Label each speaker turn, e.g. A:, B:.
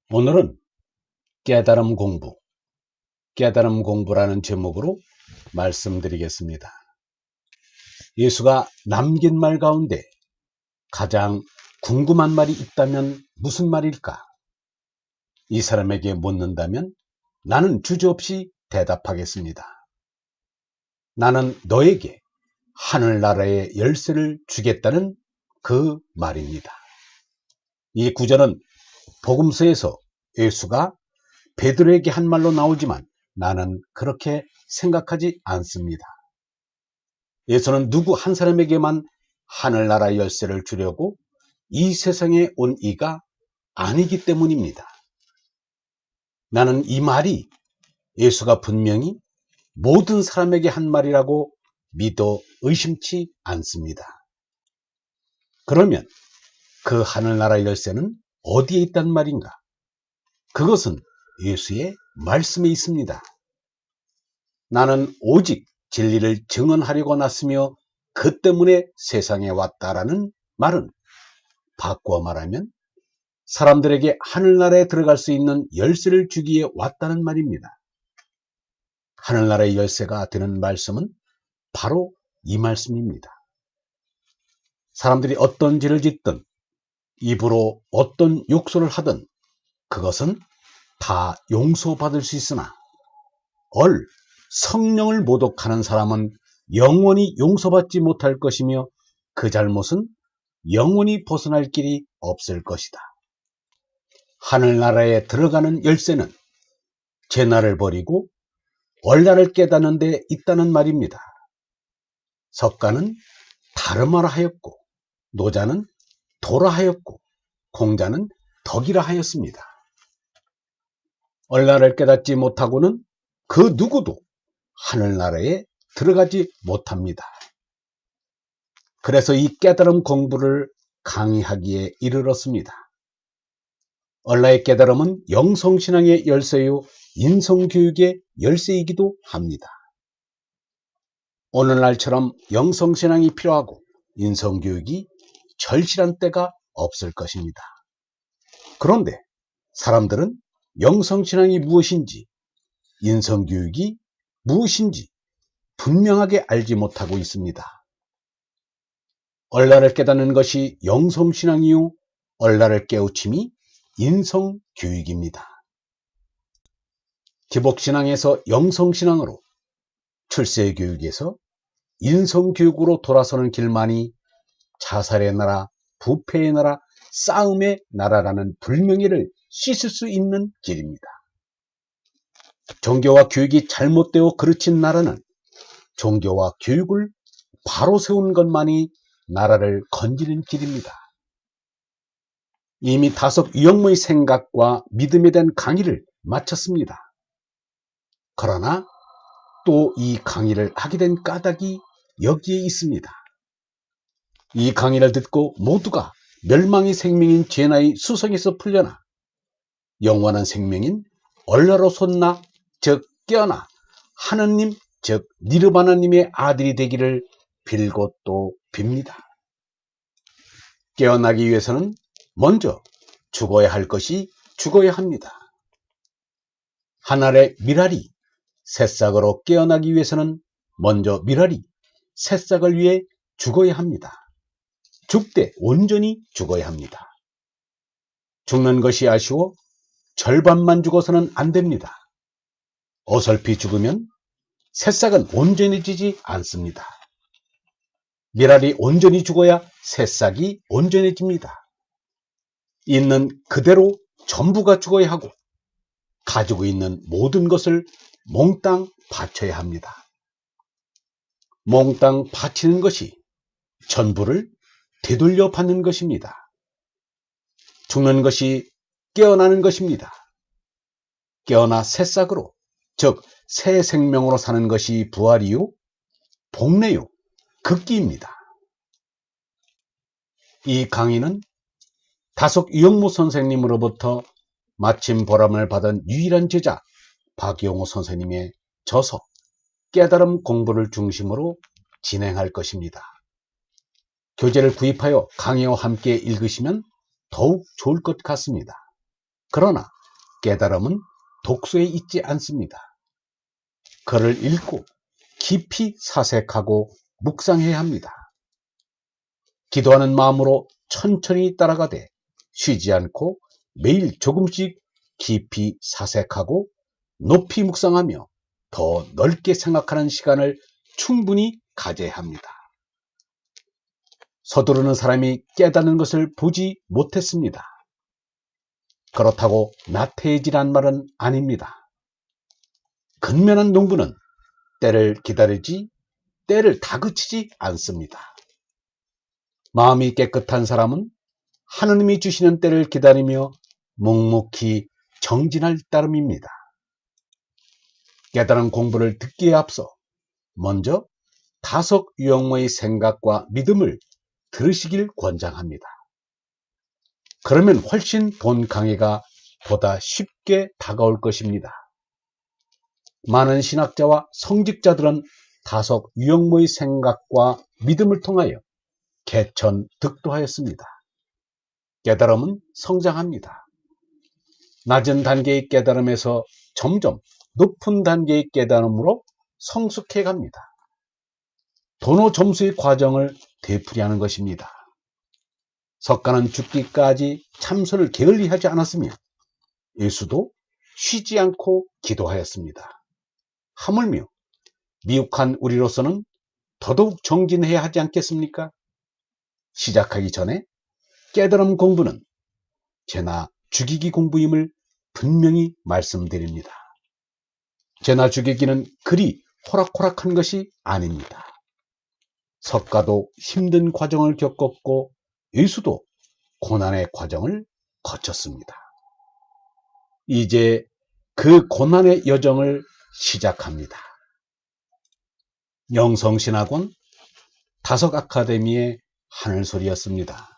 A: 오늘은 깨달음 공부라는 제목으로 말씀드리겠습니다. 예수가 남긴 말 가운데 가장 궁금한 말이 있다면 무슨 말일까? 이 사람에게 묻는다면 나는 주저없이 대답하겠습니다. 나는 너에게 하늘나라의 열쇠를 주겠다는 그 말입니다. 이 구절은 복음서에서 예수가 베드로에게 한 말로 나오지만 나는 그렇게 생각하지 않습니다. 예수는 누구 한 사람에게만 하늘나라 열쇠를 주려고 이 세상에 온 이가 아니기 때문입니다. 나는 이 말이 예수가 분명히 모든 사람에게 한 말이라고 믿어 의심치 않습니다. 그러면 그 하늘나라 열쇠는 어디에 있단 말인가? 그것은 예수의 말씀에 있습니다. 나는 오직 진리를 증언하려고 났으며 그 때문에 세상에 왔다라는 말은 바꾸어 말하면 사람들에게 하늘나라에 들어갈 수 있는 열쇠를 주기에 왔다는 말입니다. 하늘나라의 열쇠가 되는 말씀은 바로 이 말씀입니다. 사람들이 어떤 죄를 짓든 입으로 어떤 욕설을 하든 그것은 다 용서받을 수 있으나 성령을 모독하는 사람은 영원히 용서받지 못할 것이며 그 잘못은 영원히 벗어날 길이 없을 것이다. 하늘나라에 들어가는 열쇠는 죄나를 버리고 얼라를 깨닫는 데 있다는 말입니다. 석가는 다름하라 하였고 노자는 도라 하였고 공자는 덕이라 하였습니다. 얼라를 깨닫지 못하고는 그 누구도 하늘나라에 들어가지 못합니다. 그래서 이 깨달음 공부를 강의하기에 이르렀습니다. 얼라의 깨달음은 영성신앙의 열쇠요 인성교육의 열쇠이기도 합니다. 오늘날처럼 영성신앙이 필요하고 인성교육이 절실한 때가 없을 것입니다. 그런데 사람들은 영성신앙이 무엇인지 인성교육이 무엇인지 분명하게 알지 못하고 있습니다. 얼라를 깨닫는 것이 영성신앙이요 얼라를 깨우침이 인성교육입니다. 기복신앙에서 영성신앙으로 출세교육에서 인성교육으로 돌아서는 길만이 자살의 나라, 부패의 나라, 싸움의 나라라는 불명예를 씻을 수 있는 길입니다. 종교와 교육이 잘못되어 그르친 나라는 종교와 교육을 바로 세운 것만이 나라를 건지는 길입니다. 이미 다섯 유형의 생각과 믿음에 대한 강의를 마쳤습니다. 그러나 또 이 강의를 하게 된 까닭이 여기에 있습니다. 이 강의를 듣고 모두가 멸망의 생명인 죄나의 수성에서 풀려나 영원한 생명인 얼라로 솟나 즉 깨어나 하느님 즉 니르바나님의 아들이 되기를 빌고 또 빕니다. 깨어나기 위해서는 먼저 죽어야 할 것이 죽어야 합니다. 한 알의 밀알이 새싹으로 깨어나기 위해서는 먼저 밀알이 새싹을 위해 죽어야 합니다. 죽되 온전히 죽어야 합니다. 죽는 것이 아쉬워 절반만 죽어서는 안 됩니다. 어설피 죽으면 새싹은 온전해지지 않습니다. 밀알이 온전히 죽어야 새싹이 온전해집니다. 있는 그대로 전부가 죽어야 하고 가지고 있는 모든 것을 몽땅 바쳐야 합니다. 몽땅 바치는 것이 전부를 되돌려 받는 것입니다. 죽는 것이 깨어나는 것입니다. 깨어나 새싹으로 즉 새 생명으로 사는 것이 부활이요 복래요 극기입니다. 이 강의는 다속 유영무 선생님으로부터 마침 보람을 받은 유일한 제자 박용호 선생님의 저서 깨달음 공부를 중심으로 진행할 것입니다. 교재를 구입하여 강의와 함께 읽으시면 더욱 좋을 것 같습니다. 그러나 깨달음은 독서에 있지 않습니다. 글을 읽고 깊이 사색하고 묵상해야 합니다. 기도하는 마음으로 천천히 따라가되 쉬지 않고 매일 조금씩 깊이 사색하고 높이 묵상하며 더 넓게 생각하는 시간을 충분히 가져야 합니다. 서두르는 사람이 깨닫는 것을 보지 못했습니다. 그렇다고 나태해지란 말은 아닙니다. 근면한 농부는 때를 기다리지 때를 다그치지 않습니다. 마음이 깨끗한 사람은 하느님이 주시는 때를 기다리며 묵묵히 정진할 따름입니다. 깨달은 공부를 듣기에 앞서 먼저 다섯 유형의 생각과 믿음을 들으시길 권장합니다. 그러면 훨씬 본 강의가 보다 쉽게 다가올 것입니다. 많은 신학자와 성직자들은 다섯 유형의 생각과 믿음을 통하여 개천득도하였습니다. 깨달음은 성장합니다. 낮은 단계의 깨달음에서 점점 높은 단계의 깨달음으로 성숙해 갑니다. 도노 점수의 과정을 되풀이하는 것입니다. 석가는 죽기까지 참선을 게을리하지 않았으며 예수도 쉬지 않고 기도하였습니다. 하물며 미혹한 우리로서는 더더욱 정진해야 하지 않겠습니까? 시작하기 전에 깨달음 공부는 죄나 죽이기 공부임을 분명히 말씀드립니다. 죄나 죽이기는 그리 호락호락한 것이 아닙니다. 석가도 힘든 과정을 겪었고 예수도 고난의 과정을 거쳤습니다. 이제 그 고난의 여정을 시작합니다. 영성신학원 다석아카데미의 하늘소리였습니다.